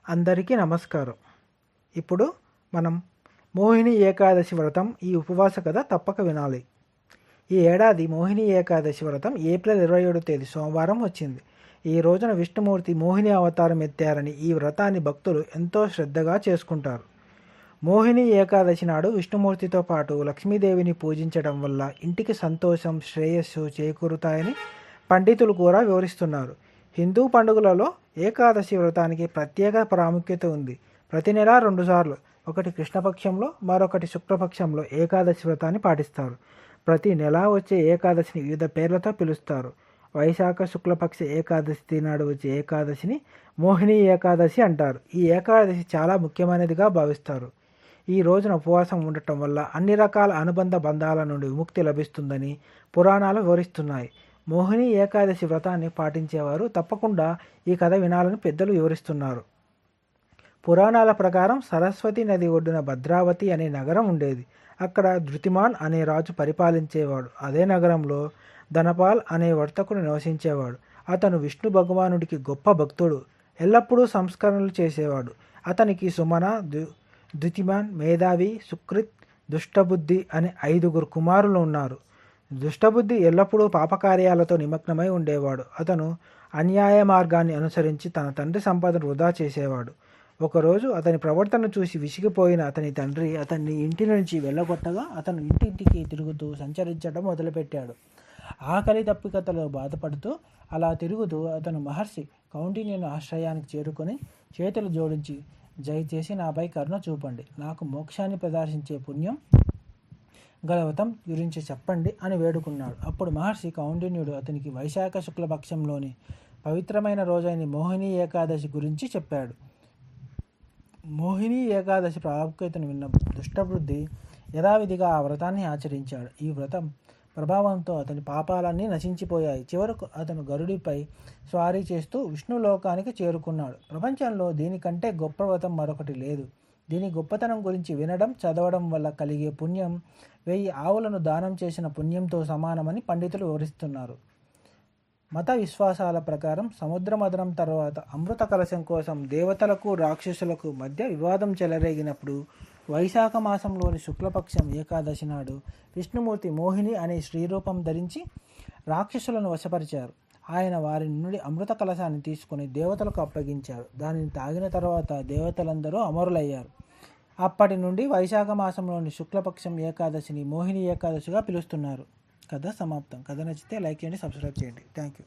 అందరికీ నమస్కారం. ఇప్పుడు మనం మోహిని ఏకాదశి వ్రతం ఈ ఉపవాస కథ తప్పక వినాలి. ఈ ఏడాది మోహిని ఏకాదశి వ్రతం ఏప్రిల్ 27వ తేదీ సోమవారం వచ్చింది. ఈ రోజున విష్ణుమూర్తి మోహిని అవతారం ఎత్తారని ఈ వ్రతాన్ని భక్తులు ఎంతో శ్రద్ధగా చేసుకుంటారు. మోహిని ఏకాదశి నాడు విష్ణుమూర్తితో పాటు లక్ష్మీదేవిని పూజించడం వల్ల ఇంటికి సంతోషం, శ్రేయస్సు చేకూరుతాయని పండితులు కూడా వివరిస్తున్నారు. హిందూ పండుగలలో ఏకాదశి వ్రతానికి ప్రత్యేక ప్రాముఖ్యత ఉంది. ప్రతి నెల 2 సార్లు, ఒకటి కృష్ణపక్షంలో మరొకటి శుక్లపక్షంలో ఏకాదశి వ్రతాన్ని పాటిస్తారు. ప్రతి నెల వచ్చే ఏకాదశిని వివిధ పేర్లతో పిలుస్తారు. వైశాఖ శుక్లపక్ష ఏకాదశి నాడు వచ్చే ఏకాదశిని మోహిని ఏకాదశి అంటారు. ఈ ఏకాదశి చాలా ముఖ్యమైనదిగా భావిస్తారు. ఈ రోజున ఉపవాసం ఉండటం వల్ల అన్ని రకాల అనుబంధ బంధాల నుండి విముక్తి లభిస్తుందని పురాణాలు వివరిస్తున్నాయి. మోహిని ఏకాదశి వ్రతాన్ని పాటించేవారు తప్పకుండా ఈ కథ వినాలని పెద్దలు వివరిస్తున్నారు. పురాణాల ప్రకారం సరస్వతి నది ఒడ్డున భద్రావతి అనే నగరం ఉండేది. అక్కడ ధృతిమాన్ అనే రాజు పరిపాలించేవాడు. అదే నగరంలో ధనపాల్ అనే వర్తకుడు నివసించేవాడు. అతను విష్ణు భగవానుడికి గొప్ప భక్తుడు. ఎల్లప్పుడూ సంస్కరణలు చేసేవాడు. అతనికి సుమన, ధృతిమాన్, మేధావి, సుకృత్, దుష్టబుద్ధి అనే 5 కుమారులు ఉన్నారు. దుష్టబుద్ధి ఎల్లప్పుడూ పాపకార్యాలతో నిమగ్నమై ఉండేవాడు. అతను అన్యాయ మార్గాన్ని అనుసరించి తన తండ్రి సంపదను వృధా చేసేవాడు. ఒకరోజు అతని ప్రవర్తన చూసి విసిగిపోయిన అతని తండ్రి అతన్ని ఇంటి నుంచి వెళ్ళగొట్టగా అతను ఇంటింటికి తిరుగుతూ సంచరించడం మొదలుపెట్టాడు. ఆకలి దప్పికతలో బాధపడుతూ అలా తిరుగుతూ అతను మహర్షి కౌండిన్యుని ఆశ్రయానికి చేరుకొని చేతులు జోడించి, దయచేసి నాపై కరుణ చూపండి, నాకు మోక్షాన్ని ప్రదర్శించే పుణ్యం గల వ్రతం గురించి చెప్పండి అని వేడుకున్నాడు. అప్పుడు మహర్షి కౌండిన్యుడు అతనికి వైశాఖ శుక్లపక్షంలోని పవిత్రమైన రోజైన మోహిని ఏకాదశి గురించి చెప్పాడు. మోహిని ఏకాదశి ప్రాముఖ్యతను విన్న దుష్టబుద్ధి యథావిధిగా ఆ వ్రతాన్ని ఆచరించాడు. ఈ వ్రతం ప్రభావంతో అతని పాపాలన్నీ నశించిపోయాయి. చివరకు అతను గరుడిపై స్వారీ చేస్తూ విష్ణులోకానికి చేరుకున్నాడు. ప్రపంచంలో దీనికంటే గొప్ప వ్రతం మరొకటి లేదు. దీని గొప్పతనం గురించి వినడం, చదవడం వల్ల కలిగే పుణ్యం 1000 ఆవులను దానం చేసిన పుణ్యంతో సమానమని పండితులు వివరిస్తున్నారు. మత విశ్వాసాల ప్రకారం సముద్ర మథనం తర్వాత అమృత కలశం కోసం దేవతలకు రాక్షసులకు మధ్య వివాదం చెలరేగినప్పుడు వైశాఖ మాసంలోని శుక్లపక్షం ఏకాదశి నాడు విష్ణుమూర్తి మోహిని అనే శ్రీరూపం ధరించి రాక్షసులను వశపరిచారు. ఆయన వారి నుండి అమృత కలశాన్ని తీసుకుని దేవతలకు అప్పగించారు. దానిని తాగిన తర్వాత దేవతలందరూ అమరులయ్యారు. అప్పటి నుండి వైశాఖ మాసంలోని శుక్లపక్షం ఏకాదశిని మోహిని ఏకాదశిగా పిలుస్తున్నారు. కథ సమాప్తం. కథ నచ్చితే లైక్ చేయండి, సబ్స్క్రైబ్ చేయండి. Thank you.